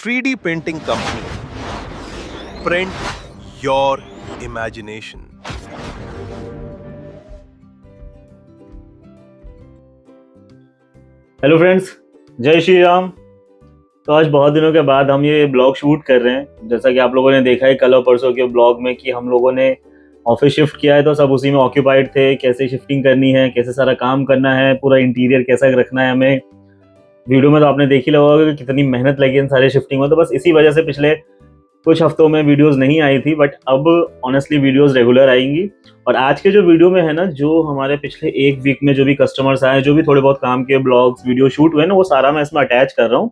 3D printing company. Print your imagination. Hello friends, जय श्री राम। तो आज बहुत दिनों के बाद हम ये ब्लॉग शूट कर रहे हैं। जैसा कि आप लोगों ने देखा है कल और परसों के ब्लॉग में कि हम लोगों ने ऑफिस शिफ्ट किया है, तो सब उसी में ऑक्यूपाइड थे। कैसे शिफ्टिंग करनी है, कैसे सारा काम करना है, पूरा इंटीरियर कैसा रखना है हमें। वीडियो में तो आपने देख ही लगा होगा कि कितनी मेहनत लगी इन सारे शिफ्टिंग में। तो बस इसी वजह से पिछले कुछ हफ्तों में वीडियोस नहीं आई थी, बट अब ऑनेस्टली वीडियोस रेगुलर आएंगी। और आज के जो वीडियो में है ना, जो हमारे पिछले एक वीक में जो भी कस्टमर्स आए, जो भी थोड़े बहुत काम के ब्लॉग्स वीडियो शूट हुए ना, वो सारा मैं इसमें अटैच कर रहा हूँ।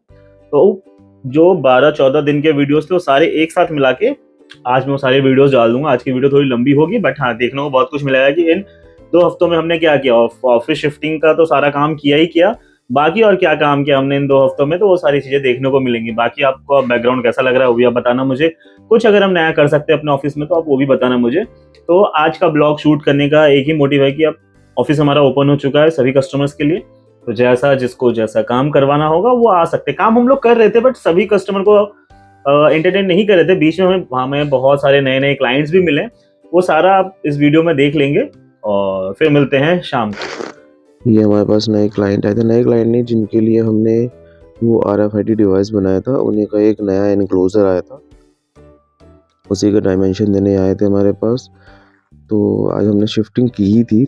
तो जो 12-14 दिन के वीडियोस थे वो सारे एक साथ मिला के आज मैं वो सारे वीडियोस डाल दूंगा। आज की वीडियो थोड़ी लंबी होगी, बट हाँ, देखने को बहुत कुछ मिलेगा कि इन 2 हफ्तों में हमने क्या किया। ऑफिस शिफ्टिंग का तो सारा काम किया ही किया, बाकी और क्या काम किया हमने इन 2 हफ्तों में, तो वो सारी चीजें देखने को मिलेंगी। बाकी आपको बैकग्राउंड कैसा लग रहा है वो भी आप बताना मुझे। कुछ अगर हम नया कर सकते हैं अपने ऑफिस में तो आप वो भी बताना मुझे। तो आज का ब्लॉग शूट करने का एक ही मोटिव है कि अब ऑफिस हमारा ओपन हो चुका है सभी कस्टमर्स के लिए। तो जैसा जिसको जैसा काम करवाना होगा वो आ सकते। काम हम लोग कर रहे थे, बट सभी कस्टमर को एंटरटेन नहीं कर रहे थे। बीच में हमें बहुत सारे नए नए क्लाइंट्स भी मिले। वो सारा आप इस वीडियो में देख लेंगे और फिर मिलते हैं शाम को। ये हमारे पास नए क्लाइंट आए थे। नए क्लाइंट नहीं, जिनके लिए हमने वो RFID डिवाइस बनाया था, उन्हीं का एक नया एनक्लोजर आया था। उसी का डायमेंशन देने आए थे हमारे पास। तो आज हमने शिफ्टिंग की ही थी,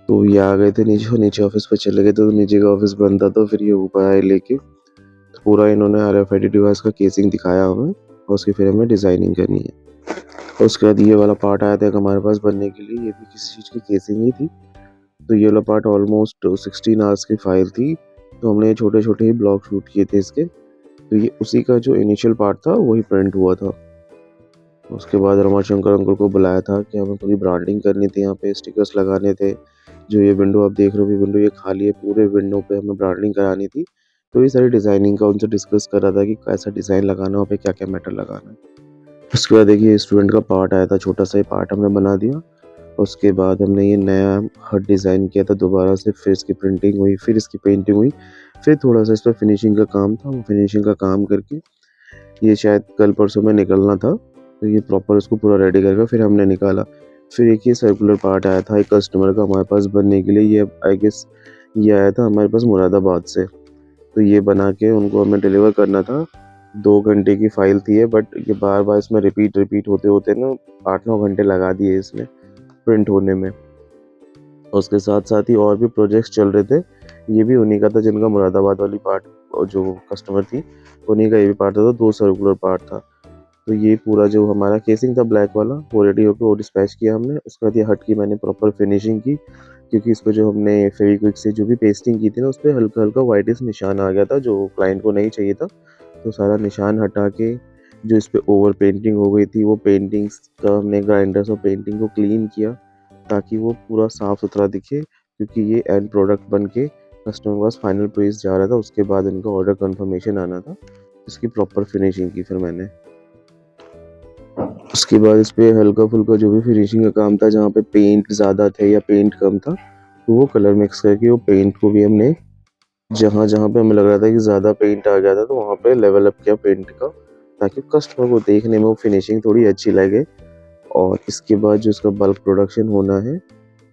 तो ये आ गए थे नीचे ऑफिस पे चले गए थे। तो नीचे का ऑफिस बंद था, तो फिर ये ऊपर आए लेके। तो पूरा इन्होंने RFID डिवाइस का केसिंग दिखाया हमें, और उसकी फिर हमें डिज़ाइनिंग करनी है। और उसके बाद ये वाला पार्ट आया था हमारे पास बनने के लिए। ये भी किसी चीज़ की केसिंग ही थी। तो ये वाला पार्ट ऑलमोस्ट 16 आवर्स की फाइल थी। तो हमने छोटे छोटे ही ब्लॉग शूट किए थे इसके। तो ये उसी का जो इनिशियल पार्ट था वही प्रिंट हुआ था। उसके बाद रमाशंकर अंकल को बुलाया था कि हमें थोड़ी ब्रांडिंग करनी थी, यहाँ पे स्टिकर्स लगाने थे। जो ये विंडो आप देख रहे हो, विंडो ये खाली है, पूरे विंडो पे हमें ब्रांडिंग करानी थी। तो ये सारी डिज़ाइनिंग का उनसे डिस्कस कर रहा था कि कैसा डिज़ाइन लगाना है, वहाँ पे क्या क्या मैटर लगाना है। उसके बाद देखिए स्टूडेंट का पार्ट आया था, छोटा सा ही पार्ट हमने बना दिया। उसके बाद हमने ये नया हट डिज़ाइन किया था दोबारा से, फिर इसकी प्रिंटिंग हुई, फिर इसकी पेंटिंग हुई, फिर थोड़ा सा इस पर फिनिशिंग का काम था। वो फिनिशिंग का काम करके ये शायद कल परसों में निकलना था। तो ये प्रॉपर उसको पूरा रेडी करके फिर हमने निकाला। फिर एक ये सर्कुलर पार्ट आया था एक कस्टमर का हमारे पास बनने के लिए। ये आई गेस ये आया था हमारे पास मुरादाबाद से। तो ये बना के उनको हमें डिलीवर करना था। 2 घंटे की फाइल थी ये, बट ये बार बार इसमें रिपीट होते होते ना 8-9 घंटे लगा दिए इसमें प्रिंट होने में। उसके साथ साथ ही और भी प्रोजेक्ट्स चल रहे थे। ये भी उन्हीं का था, जिनका मुरादाबाद वाली पार्ट और जो कस्टमर थी उन्हीं का ये भी पार्ट था। तो 2 सर्कुलर पार्ट था। तो ये पूरा जो हमारा केसिंग था ब्लैक वाला, वो रेडी होकर वो डिस्पैच किया हमने। उसके बाद ये हट की मैंने प्रॉपर फिनिशिंग की, क्योंकि इसको जो हमने फेविक्विक से जो भी पेस्टिंग की थी ना, उस पर हल्का हल्का वाइटिश निशान आ गया था जो क्लाइंट को नहीं चाहिए था। तो सारा निशान हटा के जो इस पर ओवर पेंटिंग हो गई थी, वो पेंटिंग्स का हमने ग्राइंडर से पेंटिंग को क्लीन किया ताकि वो पूरा साफ़ सुथरा दिखे, क्योंकि ये एंड प्रोडक्ट बन के कस्टमर के पास फाइनल प्राइस जा रहा था। उसके बाद इनका ऑर्डर कंफर्मेशन आना था। इसकी प्रॉपर फिनिशिंग की फिर मैंने। उसके बाद इस पर हल्का फुल्का जो भी फिनिशिंग का काम था, जहाँ पे पेंट ज़्यादा थे या पेंट कम था, तो वो कलर मिक्स करके वो पेंट को भी हमने जहाँ जहाँ पे हमें लग रहा था कि ज़्यादा पेंट आ गया था, तो वहाँ पे लेवल अप किया पेंट का, ताकि कस्टमर को देखने में वो फिनिशिंग थोड़ी अच्छी लगे। और इसके बाद जो इसका बल्क प्रोडक्शन होना है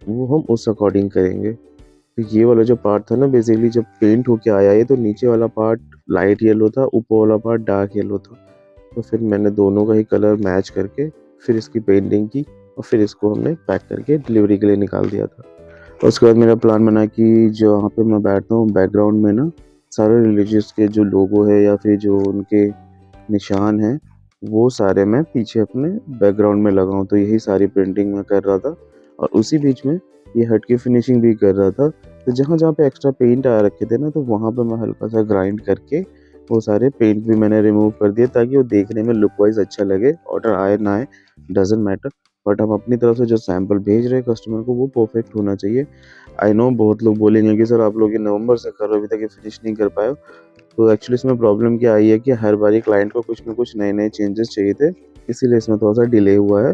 वो हम उस अकॉर्डिंग करेंगे। तो ये वाला जो पार्ट था ना, बेसिकली जब पेंट होके आया ये, तो नीचे वाला पार्ट लाइट येलो था, ऊपर वाला पार्ट डार्क येलो था। तो फिर मैंने दोनों का ही कलर मैच करके फिर इसकी पेंटिंग की, और फिर इसको हमने पैक करके डिलीवरी के लिए निकाल दिया था। और उसके बाद मेरा प्लान बना कि जो वहाँ पे मैं बैठता हूँ बैकग्राउंड में ना, सारे रिलीजियस के जो लोगो है या फिर जो उनके निशान हैं, वो सारे मैं पीछे अपने बैकग्राउंड में लगाऊं। तो यही सारी प्रिंटिंग मैं कर रहा था, और उसी बीच में ये हट की फिनिशिंग भी कर रहा था। तो जहाँ जहाँ पे एक्स्ट्रा पेंट आ रखे थे ना, तो वहाँ पे मैं हल्का सा ग्राइंड करके वो सारे पेंट भी मैंने रिमूव कर दिए, ताकि वो देखने में लुक वाइज अच्छा लगे। ऑर्डर आए ना आए डजेंट मैटर, बट हम अपनी तरफ से जो सैंपल भेज रहे हैं कस्टमर को, वो परफेक्ट होना चाहिए। आई नो बहुत लोग बोलेंगे कि सर आप लोग ये नवंबर से कर रहे हो, अभी तक ये फिनिश नहीं कर पाए हो। तो एक्चुअली इसमें प्रॉब्लम क्या आई है कि हर बारी क्लाइंट को कुछ ना कुछ नए नए चेंजेस चाहिए थे, इसीलिए इसमें थोड़ा सा डिले हुआ है।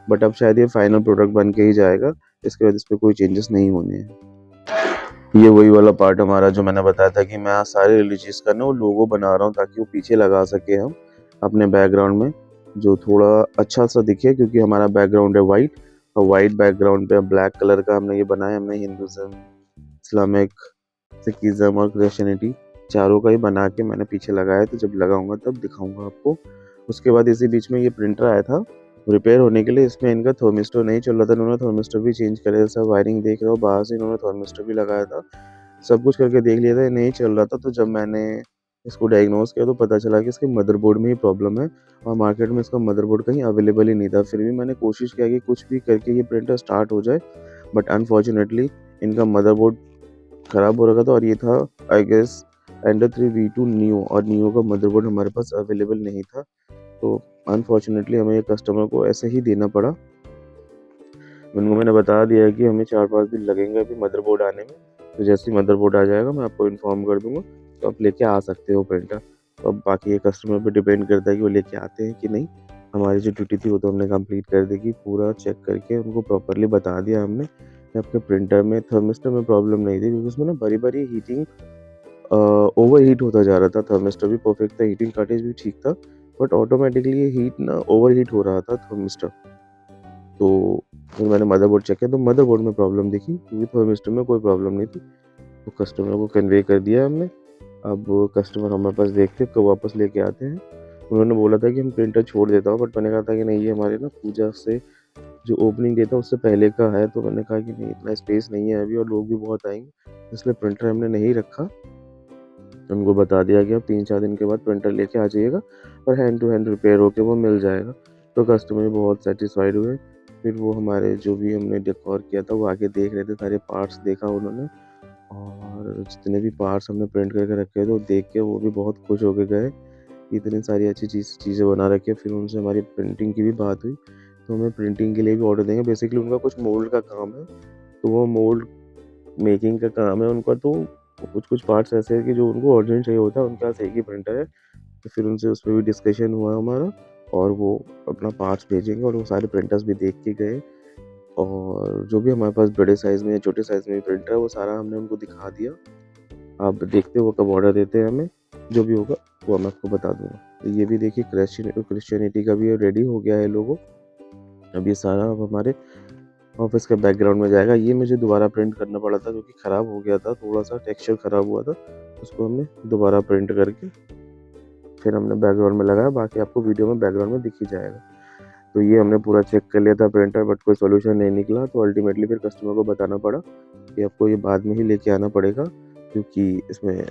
बट अब शायद ये फाइनल प्रोडक्ट बन के ही जाएगा। इसके बाद इस पर कोई चेंजेस नहीं होने हैं। ये वही वाला पार्ट हमारा जो मैंने बताया था कि मैं सारे रिलीजियस का ना वो लोगो बना रहा हूँ ताकि वो पीछे लगा सके हम अपने बैकग्राउंड में, जो थोड़ा अच्छा सा दिखे, क्योंकि हमारा बैकग्राउंड है वाइट और वाइट बैकग्राउंड पे ब्लैक कलर का हमने ये बनाया। हमने हिंदुज़म, इस्लामिक, सिखिज़्म और क्रिश्चियनिटी चारों का ही बना के मैंने पीछे लगाया, तो जब लगाऊंगा तब दिखाऊंगा आपको। उसके बाद इसी बीच में ये प्रिंटर आया था रिपेयर होने के लिए। इसमें इनका थर्मिस्टर नहीं चल रहा था, इन्होंने थर्मिस्टर भी चेंज करे। सब वायरिंग देख रहे हो, बाहर से इन्होंने थर्मिस्टर भी लगाया था, सब कुछ करके देख लिया था, ये नहीं चल रहा था। तो जब मैंने इसको डायग्नोस किया तो पता चला कि इसके मदरबोर्ड में ही प्रॉब्लम है और मार्केट में इसका मदरबोर्ड कहीं अवेलेबल ही नहीं था। फिर भी मैंने कोशिश किया कि कुछ भी करके ये प्रिंटर स्टार्ट हो जाए, बट अनफॉर्चुनेटली इनका मदरबोर्ड ख़राब हो रखा था और ये था I guess Ender 3 V2 Neo, और नियो का मदरबोर्ड हमारे पास अवेलेबल नहीं था। तो अनफॉर्चुनेटली हमें ये कस्टमर को ऐसे ही देना पड़ा। उनको मैंने बता दिया है कि हमें 4-5 दिन लगेंगे अभी मदरबोर्ड आने में, तो जैसे ही मदरबोर्ड आ जाएगा मैं आपको इन्फॉर्म कर दूंगा, तो आप लेके आ सकते हो प्रिंटर। तो अब बाकी ये कस्टमर पे डिपेंड करता है कि वो लेके आते हैं कि नहीं। हमारी जो ड्यूटी थी वो तो हमने कंप्लीट कर दी, कि पूरा चेक करके उनको प्रॉपरली बता दिया हमने कि आपके प्रिंटर में थर्मिस्टर में प्रॉब्लम नहीं थी, क्योंकि उसमें ना बड़ी बड़ी हीटिंग ओवर हीट होता जा रहा था। थर्मिस्टर भी परफेक्ट था, हीटिंग कार्टेज भी ठीक था, बट ऑटोमेटिकली ये हीट ना ओवर हीट हो रहा था थर्मिस्टर। तो फिर मैंने मदरबोर्ड चेक किया तो मदरबोर्ड में प्रॉब्लम दिखी, क्योंकि थर्मिस्टर में कोई प्रॉब्लम नहीं थी। तो कस्टमर को कन्वे कर दिया हमने। अब कस्टमर हमारे पास देखते कब वापस लेके आते हैं। उन्होंने बोला था कि हम प्रिंटर छोड़ देता हूँ, बट मैंने कहा था कि नहीं, ये हमारे ना पूजा से जो ओपनिंग डे था उससे पहले का है, तो मैंने कहा कि नहीं, इतना स्पेस नहीं है अभी और लोग भी बहुत आएंगे, इसलिए प्रिंटर हमने नहीं रखा। उनको बता दिया कि अब 3-4 दिन के बाद प्रिंटर लेके आ जाइएगा और हैंड टू हैंड रिपेयर होके वो मिल जाएगा। तो कस्टमर बहुत सेटिस्फाइड हुए। फिर वो हमारे जो भी हमने डेकोर किया था वो आके देख रहे थे, सारे पार्ट्स देखा उन्होंने, और जितने भी पार्ट्स हमने प्रिंट करके रखे थे वो देख के वो भी बहुत खुश होके गए कि इतनी सारी अच्छी चीज़ें बना रखी है। फिर उनसे हमारी प्रिंटिंग की भी बात हुई, तो हमें प्रिंटिंग के लिए भी ऑर्डर देंगे। बेसिकली उनका कुछ मोल्ड का काम है, तो वो मोल्ड मेकिंग का काम है उनका। तो कुछ पार्ट्स ऐसे हैं कि जो उनको अर्जेंट चाहिए होता है, उनके पास एक ही प्रिंटर है। तो फिर उनसे उस पर भी डिस्कशन हुआ हमारा, और वो अपना पार्ट्स भेजेंगे, और वो सारे प्रिंटर्स भी देख के गए। और जो भी हमारे पास बड़े साइज़ में या छोटे साइज़ में भी प्रिंटर है वो सारा हमने उनको दिखा दिया। आप देखते हो वो कब ऑर्डर देते हैं हमें, जो भी होगा वो मैं आपको बता दूंगा। तो ये भी देखिए क्रिश्चियनिटी का भी रेडी हो गया है लोगो। अब ये सारा अब हमारे ऑफिस के बैकग्राउंड में जाएगा। ये मुझे दोबारा प्रिंट करना पड़ा था क्योंकि ख़राब हो गया था, थोड़ा सा टेक्सचर ख़राब हुआ था, उसको हमने दोबारा प्रिंट करके फिर हमने बैकग्राउंड में लगाया। बाकी आपको वीडियो में बैकग्राउंड में दिख ही जाएगा। तो ये हमने पूरा चेक कर लिया था प्रिंटर, बट कोई सोल्यूशन नहीं निकला। तो अल्टीमेटली फिर कस्टमर को बताना पड़ा कि आपको ये बाद में ही लेके आना पड़ेगा, क्योंकि इसमें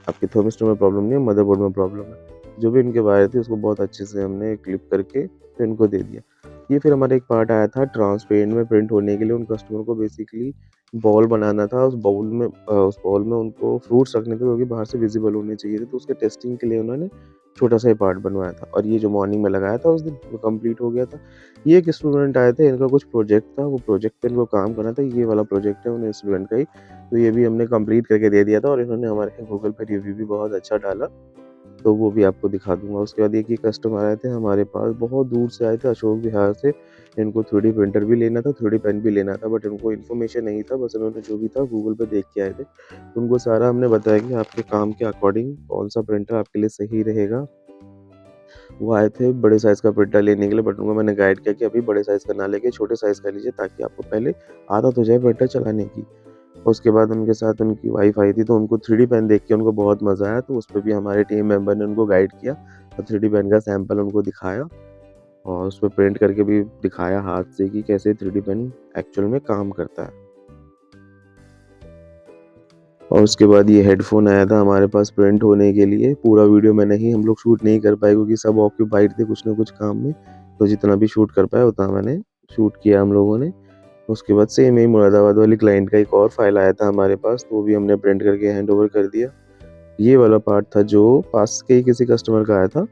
आपके थर्मिस्टर में प्रॉब्लम नहीं है, मदरबोर्ड में प्रॉब्लम है। जो भी इनके वायर थे उसको बहुत अच्छे से हमने क्लिप करके फिर इनको दे दिया। ये फिर हमारा एक पार्ट आया था ट्रांसपेरेंट में प्रिंट होने के लिए। उन कस्टमर को बेसिकली बॉल बनाना था। उस बॉल में उनको फ्रूट्स रखने थे जो कि बाहर से विजिबल होने चाहिए थे। तो उसके टेस्टिंग के लिए उन्होंने छोटा सा ही पार्ट बनवाया था, और ये जो मॉर्निंग में लगाया था उस दिन वो कंप्लीट हो गया था। ये एक स्टूडेंट आए थे, इनका कुछ प्रोजेक्ट था, वो प्रोजेक्ट पे इनको काम करना था। ये वाला प्रोजेक्ट है उन्हें स्टूडेंट का ही, तो ये भी हमने कंप्लीट करके दे दिया था, और इन्होंने हमारे गूगल पे रिव्यू भी बहुत अच्छा डाला, तो वो भी आपको दिखा दूंगा। उसके बाद एक ही कस्टमर आए थे हमारे पास, बहुत दूर से आए थे, अशोक विहार से। इनको 3D प्रिंटर भी लेना था, 3D पेन भी लेना था, बट इनको इन्फॉर्मेशन नहीं था। बस उन्होंने जो भी था गूगल पे देख के आए थे। तो उनको सारा हमने बताया कि आपके काम के अकॉर्डिंग कौन सा प्रिंटर आपके लिए सही रहेगा। वो आए थे बड़े साइज़ का प्रिंटर लेने के लिए, बट उनको मैंने गाइड किया कि अभी बड़े साइज़ का ना लेके छोटे साइज़ का लीजिए, ताकि आपको पहले आदत हो जाए प्रिंटर चलाने की। उसके बाद उनके साथ उनकी वाइफ़ आई थी, तो उनको 3D पेन देख के उनको बहुत मज़ा आया। तो उस पे भी हमारे टीम मेंबर ने उनको गाइड किया और 3D पेन का सैंपल उनको दिखाया, और उस पे प्रिंट करके भी दिखाया हाथ से कि कैसे 3D पेन एक्चुअल में काम करता है। और उसके बाद ये हेडफ़ोन आया था हमारे पास प्रिंट होने के लिए। पूरा वीडियो में नहीं हम लोग शूट नहीं कर पाए, क्योंकि सब ऑक्यूपाइड थे कुछ ना कुछ काम में। तो जितना भी शूट कर पाए उतना मैंने शूट किया हम लोगों ने। उसके बाद सेम ही मुरादाबाद वाली क्लाइंट का एक और फाइल आया था हमारे पास, तो वो भी हमने प्रिंट करके हैंड ओवर कर दिया। ये वाला पार्ट था जो पास के ही किसी कस्टमर का आया था।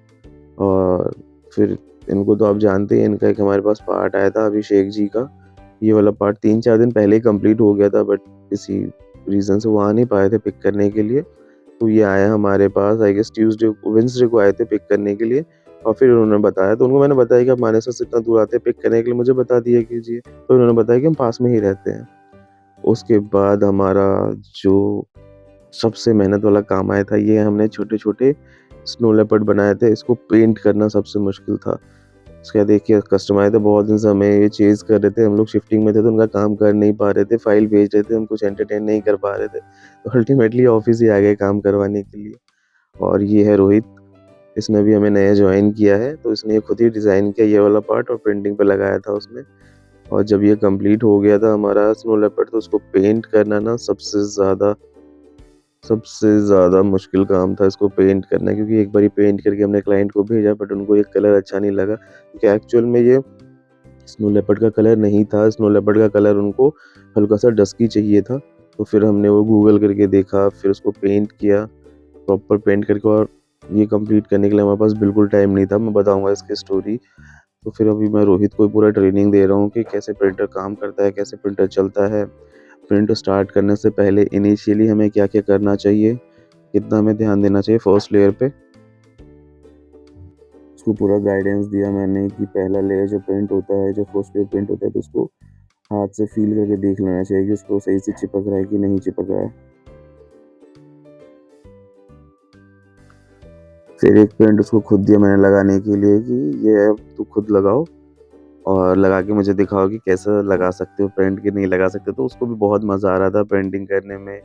और फिर इनको तो आप जानते हैं, इनका एक हमारे पास पार्ट आया था अभिषेक जी का। ये वाला पार्ट 3-4 दिन पहले ही कंप्लीट हो गया था, बट किसी रीज़न से वो आ नहीं पाए थे पिक करने के लिए। तो ये आया हमारे पास आई गेस वेडनेसडे को आए थे पिक करने के लिए, और फिर उन्होंने बताया, तो उनको मैंने बताया कि आप मानेसर से इतना दूर आते हैं पिक करने के लिए, मुझे बता दिया कीजिए। तो उन्होंने बताया कि हम पास में ही रहते हैं। उसके बाद हमारा जो सबसे मेहनत वाला काम आया था, ये हमने छोटे-छोटे स्नो लेपर्ड बनाए थे। इसको पेंट करना सबसे मुश्किल था। उसके बाद देखिए कस्टमर आए थे, बहुत दिन से हमें ये चेज़ कर रहे थे। हम लोग शिफ्टिंग में थे तो उनका काम कर नहीं पा रहे थे, फाइल भेज रहे थे, हम कुछ एंटरटेन नहीं कर पा रहे थे। तो अल्टीमेटली ऑफ़िस ही आ गए काम करवाने के लिए। और ये है रोहित, इसने भी हमें नया जॉइन किया है, तो इसने ये खुद ही डिज़ाइन किया ये वाला पार्ट और प्रिंटिंग पे लगाया था उसने। और जब ये कंप्लीट हो गया था हमारा स्नो लेपर्ड, तो उसको पेंट करना ना सबसे ज़्यादा मुश्किल काम था इसको पेंट करना, क्योंकि एक बारी पेंट करके हमने क्लाइंट को भेजा बट उनको ये कलर अच्छा नहीं लगा, क्योंकि एक्चुअल में ये स्नो लेपर्ड का कलर नहीं था। स्नो लेपर्ड का कलर उनको हल्का-सा डस्की चाहिए था। तो फिर हमने वो गूगल करके देखा, फिर उसको पेंट किया, प्रॉपर पेंट करके, और ये कंप्लीट करने के लिए हमारे पास बिल्कुल टाइम नहीं था। मैं बताऊँगा इसकी स्टोरी। तो फिर अभी मैं रोहित को पूरा ट्रेनिंग दे रहा हूँ कि कैसे प्रिंटर काम करता है, कैसे प्रिंटर चलता है। प्रिंट स्टार्ट करने से पहले इनिशियली हमें क्या-क्या करना चाहिए, कितना हमें ध्यान देना चाहिए फर्स्ट लेयर पे। उसको पूरा गाइडेंस दिया मैंने कि पहला लेयर जो प्रिंट होता है, जो फर्स्ट लेयर प्रिंट होता है, तो उसको हाथ से फ़ील करके देख लेना चाहिए कि उसको सही से चिपक रहा है कि नहीं चिपक रहा है। फिर एक प्रिंट उसको खुद दिया मैंने लगाने के लिए कि ये अब तू खुद लगाओ और लगा के मुझे दिखाओ कि कैसा लगा सकते हो प्रिंट कि नहीं लगा सकते। तो उसको भी बहुत मज़ा आ रहा था पेंटिंग करने में,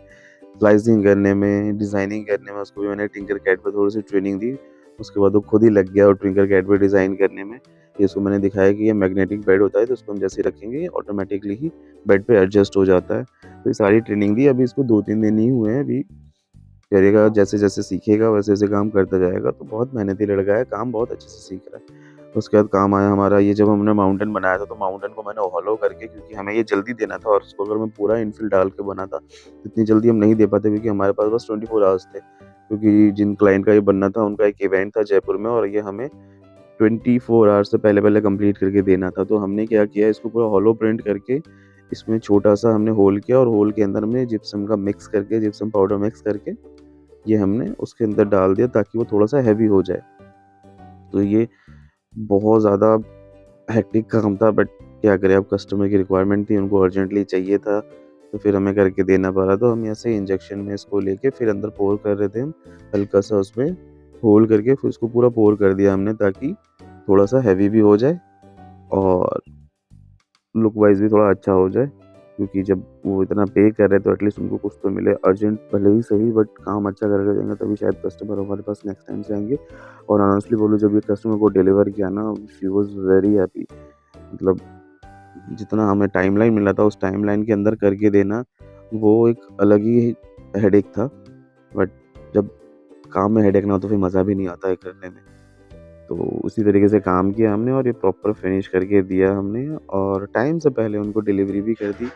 स्लाइसिंग करने में, डिज़ाइनिंग करने में। उसको भी मैंने टिंकरकैड पे थोड़ी-सी ट्रेनिंग दी। उसके बाद वो खुद ही लग गया और टिंकरकैड पे डिज़ाइन करने में। ये इसको मैंने दिखाया कि ये मैग्नेटिक बेड होता है, तो उसको हम जैसे ही रखेंगे ऑटोमेटिकली ही बेड पे एडजस्ट हो जाता है। तो ये सारी ट्रेनिंग दी। अभी इसको 2-3 दिन ही हुए हैं। अभी करेगा, जैसे-जैसे सीखेगा वैसे-वैसे काम करता जाएगा। तो बहुत मेहनती लड़का है, काम बहुत अच्छे से सीख रहा है। उसके बाद काम आया हमारा ये, जब हमने माउंटेन बनाया था, तो माउंटेन को मैंने हॉलो करके, क्योंकि हमें ये जल्दी देना था और उसको अगर मैं पूरा इनफिल डाल के बना था, तो इतनी जल्दी हम नहीं दे पाते, क्योंकि हमारे पास बस 24 आवर्स थे। क्योंकि जिन क्लाइंट का ये बनना था उनका एक इवेंट था जयपुर में, और ये हमें 24 आवर्स से पहले-पहले कंप्लीट करके देना था। तो हमने क्या किया, इसको पूरा हॉलो प्रिंट करके इसमें छोटा-सा हमने होल किया, और होल के अंदर हमने जिप्सम का मिक्स करके, जिप्सम पाउडर मिक्स करके ये हमने उसके अंदर डाल दिया, ताकि वो थोड़ा-सा हेवी हो जाए। तो ये बहुत ज़्यादा हेक्टिक काम था, बट क्या करें, अब कस्टमर की रिक्वायरमेंट थी, उनको अर्जेंटली चाहिए था, तो फिर हमें करके देना पड़ा। तो हम ऐसे इंजेक्शन में इसको लेके फिर अंदर पोर कर रहे थे हम, हल्का-सा उसमें होल करके फिर उसको पूरा पोर कर दिया हमने, ताकि थोड़ा-सा हेवी भी हो जाए और लुक वाइज़ भी थोड़ा अच्छा हो जाए। क्योंकि जब वो इतना पे कर रहे हैं तो एटलीस्ट उनको कुछ तो मिले, अर्जेंट भले ही सही, बट काम अच्छा करके देंगे तभी शायद कस्टमर हमारे पास नेक्स्ट टाइम से आएँगे। और ऑनेस्टली बोलूँ, जब ये कस्टमर को डिलीवर किया ना, शी वाज़ वेरी हैप्पी। मतलब जितना हमें टाइमलाइन मिला था, उस टाइमलाइन के अंदर करके देना, वो एक अलग ही हेडेक था। बट जब काम में हेडेक ना हो तो फिर मज़ा भी नहीं आता है करने में। तो उसी तरीके से काम किया हमने और ये प्रॉपर फिनिश करके दिया हमने, और टाइम से पहले उनको डिलीवरी भी कर दी।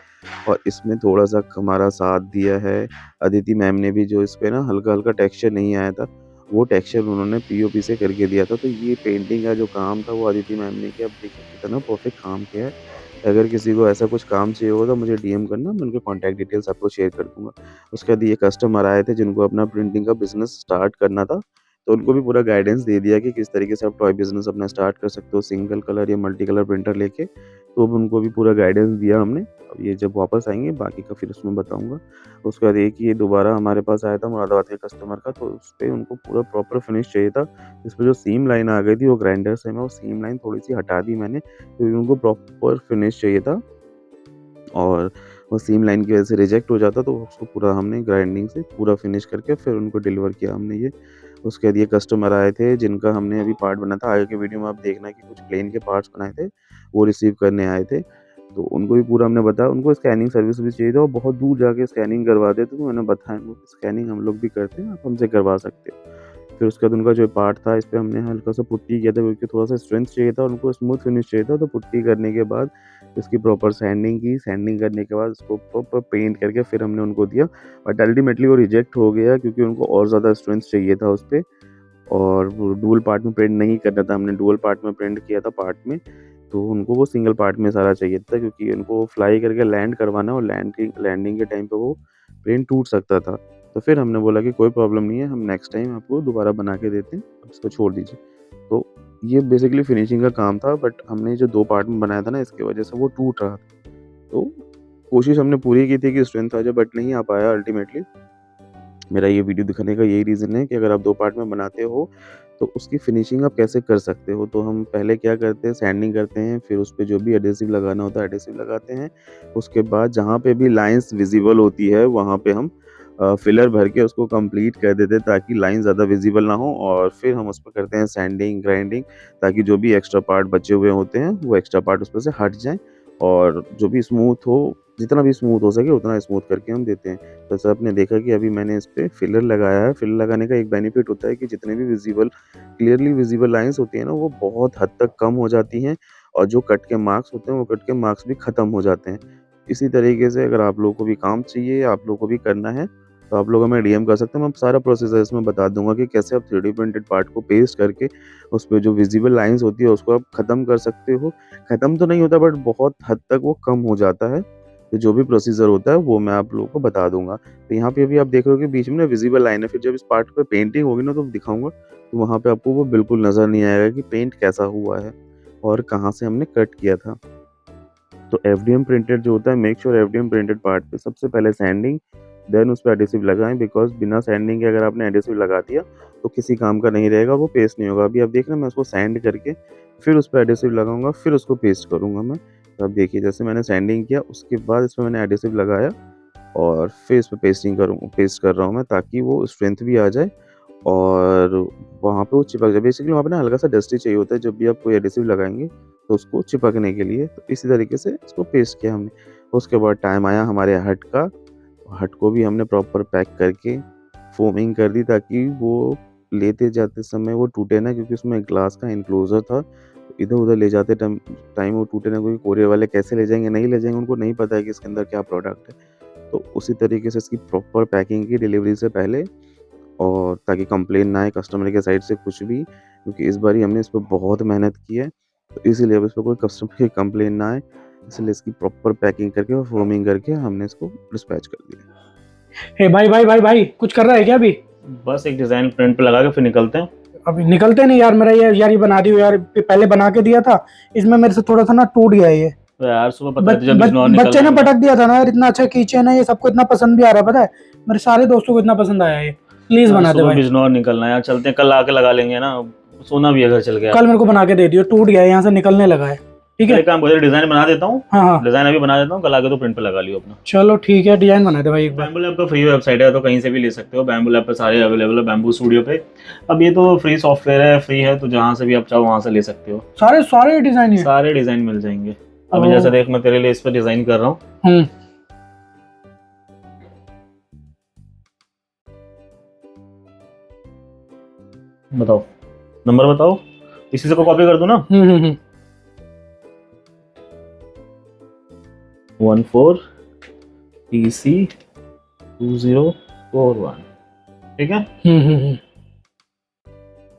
और इसमें थोड़ा-सा हमारा साथ दिया है अदिति मैम ने भी, जो इस पे ना हल्का-हल्का टेक्सचर नहीं आया था, वो टेक्सचर उन्होंने पीओपी से करके दिया था। तो ये पेंटिंग का जो काम था वो अदिति मैम ने किया। अब देखिए कितना परफेक्ट काम किया है। अगर किसी को ऐसा कुछ काम चाहिए होगा तो मुझे डीएम करना, मैं उनके कॉन्टैक्ट डिटेल्स आपको शेयर कर दूँगा। उसके बाद ये कस्टमर आए थे जिनको अपना प्रिंटिंग का बिज़नेस स्टार्ट करना था, तो उनको भी पूरा गाइडेंस दे दिया कि किस तरीके से आप टॉय बिज़नेस अपना स्टार्ट कर सकते हो, सिंगल कलर या मल्टी कलर प्रिंटर लेके। तो अब उनको भी पूरा गाइडेंस दिया हमने। अब ये जब वापस आएँगे बाकी का फिर उसमें बताऊँगा। उसके बाद एक ये दोबारा हमारे पास आया था मुरादाबाद के कस्टमर का, तो उसपे उनको पूरा प्रॉपर फिनिश चाहिए था। इसमें जो सीम लाइन आ गई थी वो ग्राइंडर से मैं वो सीम लाइन थोड़ी-सी हटा दी मैंने, क्योंकि उनको प्रॉपर फिनिश चाहिए था। और वो सीम लाइन की वजह से रिजेक्ट हो जाता, तो उसको पूरा हमने ग्राइंडिंग से पूरा फिनिश करके फिर उनको डिलीवर किया हमने ये। उसके बाद ये कस्टमर आए थे जिनका हमने अभी पार्ट बनाया था, आगे की वीडियो में आप देखना कि कुछ प्लेन के पार्ट्स बनाए थे, वो रिसीव करने आए थे। तो उनको भी पूरा हमने बताया, उनको स्कैनिंग सर्विस भी चाहिए था, वो बहुत दूर जाके स्कैनिंग करवाते थे, तो मैंने बताया उनको स्कैनिंग हम लोग भी करते हैं, आप हमसे करवा सकते हो। फिर उसके बाद उनका जो पार्ट था, इस पे हमने हल्का-सा पुट्टी किया था, क्योंकि थोड़ा-सा स्ट्रेंथ चाहिए था और उनको स्मूथ फिनिश चाहिए था। तो पुट्टी करने के बाद इसकी प्रॉपर सैंडिंग की, सैंडिंग करने के बाद उसको प्रॉपर पेंट करके फिर हमने उनको दिया। बट अल्टीमेटली वो रिजेक्ट हो गया, क्योंकि उनको और ज़्यादा स्ट्रेंथ चाहिए था उसपे, और वो डुअल पार्ट में प्रिंट नहीं करना था, हमने डुअल पार्ट में प्रिंट किया था पार्ट में। तो उनको वो सिंगल पार्ट में सारा चाहिए था, क्योंकि उनको फ्लाई करके लैंड करवाना, और लैंडिंग के टाइम पे वो प्रिंट टूट सकता था। तो फिर हमने बोला कि कोई प्रॉब्लम नहीं है, हम नेक्स्ट टाइम आपको दोबारा बना के देते हैं, अब इसको छोड़ दीजिए। तो ये बेसिकली फिनिशिंग का काम था, बट हमने जो 2 पार्ट में बनाया था ना, इसकी वजह से वो टूट रहा था। तो कोशिश हमने पूरी की थी कि स्ट्रेंथ आ जाए, बट नहीं आ पाया अल्टीमेटली। मेरा ये वीडियो दिखाने का यही रीज़न है कि अगर आप 2 पार्ट में बनाते हो, तो उसकी फिनिशिंग आप कैसे कर सकते हो। तो हम पहले क्या करते हैं, सैंडिंग करते हैं, फिर उस पे जो भी एडहेसिव लगाना होता है एडहेसिव लगाते हैं। उसके बाद जहाँ पे भी लाइन्स विज़िबल होती है वहाँ पे हम फिलर भर के उसको कंप्लीट कर देते हैं ताकि लाइन ज़्यादा विज़िबल ना हो, और फिर हम उस पे करते हैं सैंडिंग, ग्राइंडिंग, ताकि जो भी एक्स्ट्रा पार्ट बचे हुए होते हैं वो एक्स्ट्रा पार्ट उसमें से हट जाएँ, और जो भी स्मूथ हो, जितना भी स्मूथ हो सके उतना स्मूथ करके हम देते हैं। तो जैसा आपने देखा कि अभी मैंने इस पे फिलर लगाया है। फिलर लगाने का एक बेनिफिट होता है कि जितने भी क्लियरली विज़िबल लाइन्स होती हैं ना, वो बहुत हद तक कम हो जाती हैं, और जो कट के मार्क्स होते हैं वो कट के मार्क्स भी ख़त्म हो जाते हैं। इसी तरीके से अगर आप लोगों को भी काम चाहिए, आप लोगों को भी करना है, तो आप लोग हमें डीएम कर सकते हैं। मैं सारा प्रोसेस इसमें बता दूँगा कि कैसे आप 3D प्रिंटेड पार्ट को पेस्ट करके उस पे जो विज़िबल लाइन्स होती है उसको आप ख़त्म कर सकते हो। ख़त्म तो नहीं होता, बट बहुत हद तक वो कम हो जाता है। तो जो भी प्रोसीजर होता है वो मैं आप लोगों को बता दूँगा। तो यहाँ पे अभी आप देख रहे हो कि बीच में ना विज़िबल लाइन है, फिर जब इस पार्ट पे पेंटिंग होगी ना तो दिखाऊँगा, तो वहाँ पे आपको वो बिल्कुल नज़र नहीं आएगा कि पेंट कैसा हुआ है और कहाँ से हमने कट किया था। तो एफडीएम प्रिंटेड जो होता है, make sure FDM printed part पे सबसे पहले सैंडिंग, देन उस पे एडहेसिव लगाएँ, बिकॉज़ बिना सैंडिंग के अगर आपने एडहेसिव लगा दिया तो किसी काम का नहीं रहेगा, वो पेस्ट नहीं होगा। अभी आप देख रहे हैं मैं उसको सैंड करके फिर उस पे एडहेसिव लगाऊँगा, फिर उसको पेस्ट करूँगा मैं। तो आप देखिए जैसे मैंने सैंडिंग किया उसके बाद इसमें मैंने एडहेसिव लगाया और फिर इस पे पेस्ट कर रहा हूँ मैं, ताकि वो स्ट्रेंथ भी आ जाए और वहाँ पे वो चिपक जाए। बेसिकली वहाँ पे ना हल्का सा डस्टी चाहिए होता है जब भी आप कोई एडहेसिव लगाएँगे, तो उसको चिपकने के लिए। तो इसी तरीके से इसको पेस्ट किया हमने। उसके बाद टाइम आया हमारे हट का। हट को भी हमने प्रॉपर पैक करके फोमिंग कर दी, ताकि वो लेते जाते समय वो टूटे ना, क्योंकि उसमें ग्लास का एनक्लोज़र था। इधर-उधर ले जाते टाइम वो टूटे ना, क्योंकि कोरियर वाले कैसे ले जाएँगे, नहीं ले जाएँगे, उनको नहीं पता है कि इसके अंदर क्या प्रोडक्ट है। तो उसी तरीके से इसकी प्रॉपर पैकिंग की डिलीवरी से पहले, और ताकि कंप्लेन ना आए कस्टमर के साइड से कुछ भी, क्योंकि इस बारी हमने इस पे बहुत मेहनत की है, तो इसीलिए अब इस पे कोई कस्टमर की कंप्लेन ना आए, इसलिए इसकी प्रॉपर पैकिंग करके और फोमिंग करके हमने इसको डिस्पैच कर दिया। हे भाई भाई भाई भाई, कुछ कर रहा है क्या अभी? बस एक डिज़ाइन प्रिंट पे लगा के फिर निकलते हैं। अभी निकलते नहीं यार, मेरा ये यार ये बना दियो यार, पहले बना के दिया था, इसमें मेरे से थोड़ा सा ना टूट गया है ये। तो यार सुबह पता है जब बिजनौर बच्चे ने निकलना है। पटक दिया था ना यार, इतना अच्छा कीचेन है ये, सबको इतना पसंद भी आ रहा है, पता है मेरे सारे दोस्तों को इतना पसंद आया ये। प्लीज बना दे सुबह भाई, बिजनौर निकलना है यार, चलते हैं कल आके लगा लेंगे ना, सोना भी है घर चल गया। कल मेरे को बना के दे दियो, टूट गया है, यहाँ से निकलने लगा है। ठीक है, एक काम करो, डिजाइन बना देता हूँ। हाँ हाँ डिजाइन अभी बना देता हूँ, कल आके तो प्रिंट पे लगा लियो अपना। चलो ठीक है, डिजाइन बना दे भाई एक बार। बैम्बू लैब का फ्री वेबसाइट है, तो कहीं से भी ले सकते हो। बैम्बू लैब पे सारे अवेलेबल है, बैम्बू स्टूडियो पे। अब ये तो फ्री सॉफ्टवेयर है, फ्री है, तो जहाँ से भी आप चाहो वहाँ से ले सकते हो। सारे सारे डिजाइन है। सारे डिजाइन मिल जाएंगे। अभी ओह। जैसे देख, मैं तेरे लिए इस पर डिजाइन कर रहा हूँ। बताओ नंबर बताओ, इसी से को कॉपी कर दूं ना। 14 TC 2041, ठीक है।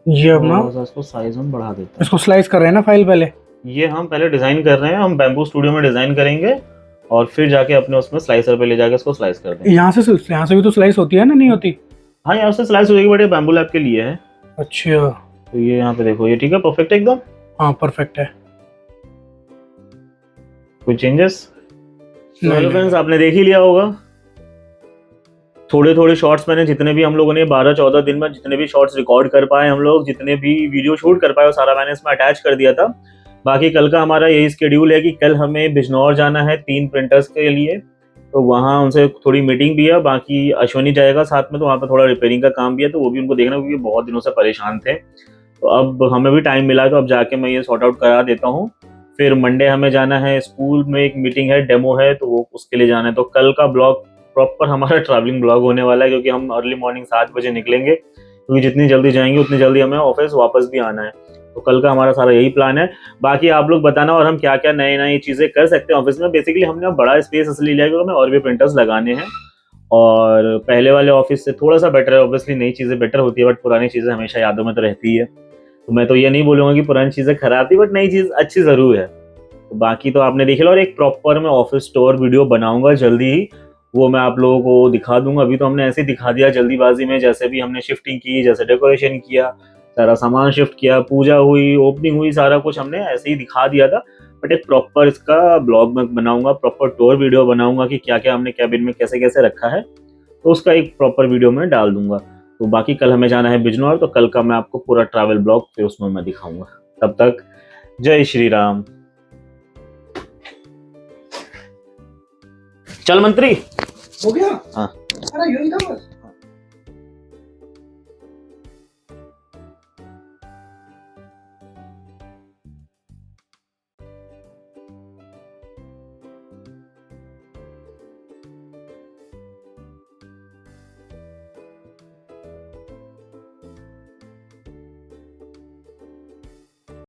ये अब ना थोड़ा सा इसको साइज हम बढ़ा देते हैं। इसको स्लाइस कर रहे हैं ना फाइल पहले। ये हम पहले डिजाइन कर रहे हैं, हम बैम्बू स्टूडियो में डिजाइन करेंगे और फिर जाके अपने उसमें स्लाइसर पे ले जाके इसको स्लाइस कर देंगे। यहाँ से भी तो स्लाइस होती है ना, नहीं होती? हाँ, यहाँ से स्लाइस हो जाएगी, बट ये बैम्बू लैब के लिए है। अच्छा, तो ये यहाँ पे देखो, ये ठीक है, परफेक्ट है एकदम। हाँ परफेक्ट है। कोई चेंजेस? नहीं, फ्रेंड्स, आपने देख ही लिया होगा। थोड़े थोड़े शॉर्ट्स मैंने, जितने भी हम लोगों ने 12-14 दिन में जितने भी शॉर्ट्स रिकॉर्ड कर पाए हम लोग, जितने भी वीडियो शूट कर पाए, वो सारा मैंने इसमें अटैच कर दिया था। बाकी कल का हमारा यही स्केड्यूल है कि कल हमें बिजनौर जाना है 3 प्रिंटर्स के लिए, तो वहाँ उनसे थोड़ी मीटिंग भी है। बाकी अश्वनी जाएगा साथ में, तो वहाँ पर थोड़ा रिपेयरिंग का काम भी है, तो वो भी उनको देखना, क्योंकि बहुत दिनों से परेशान थे। तो अब हमें भी टाइम मिला, तो अब जाके मैं ये सॉर्ट आउट करा देता हूँ। फिर मंडे हमें जाना है, स्कूल में एक मीटिंग है, डेमो है, तो वो उसके लिए जाना है। तो कल का ब्लॉग प्रॉपर हमारा ट्रैवलिंग ब्लॉग होने वाला है, क्योंकि हम अर्ली मॉर्निंग 7 बजे निकलेंगे, क्योंकि जितनी जल्दी जाएंगे उतनी जल्दी हमें ऑफिस वापस भी आना है। तो कल का हमारा सारा यही प्लान है। बाकी आप लोग बताना और हम क्या क्या नए नई चीज़ें कर सकते हैं ऑफिस में। बेसिकली हमने अब बड़ा स्पेस इसलिए लिया क्योंकि हमें और भी प्रिंटर्स लगाने हैं, और पहले वाले ऑफिस से थोड़ा सा बेटर है। ऑब्वियसली नई चीज़ें बेटर होती है, बट पुरानी चीज़ें हमेशा यादों में तो रहती है। तो मैं तो ये नहीं बोलूँगा कि पुरानी चीज़ें खराब थी, बट नई चीज़ अच्छी ज़रूर है। तो बाकी तो आपने देख लिया, और एक प्रॉपर मैं ऑफिस स्टोर वीडियो बनाऊंगा जल्दी ही, वो मैं आप लोगों को दिखा दूंगा। अभी तो हमने ऐसे ही दिखा दिया जल्दीबाजी में, जैसे भी हमने शिफ्टिंग की, जैसे डेकोरेशन किया, सारा सामान शिफ्ट किया, पूजा हुई, ओपनिंग हुई, सारा कुछ हमने ऐसे ही दिखा दिया था। बट एक प्रॉपर इसका ब्लॉग में बनाऊंगा, प्रॉपर टूर वीडियो बनाऊंगा कि क्या क्या हमने कैबिन में कैसे कैसे रखा है, तो उसका एक प्रॉपर वीडियो में डाल दूंगा। तो बाकी कल हमें जाना है बिजनौर, तो कल का मैं आपको पूरा ट्रैवल ब्लॉग फिर उसमें मैं दिखाऊंगा। तब तक जय श्री राम। चल मंत्री। हो गया। हाँ। अरे यही था बस।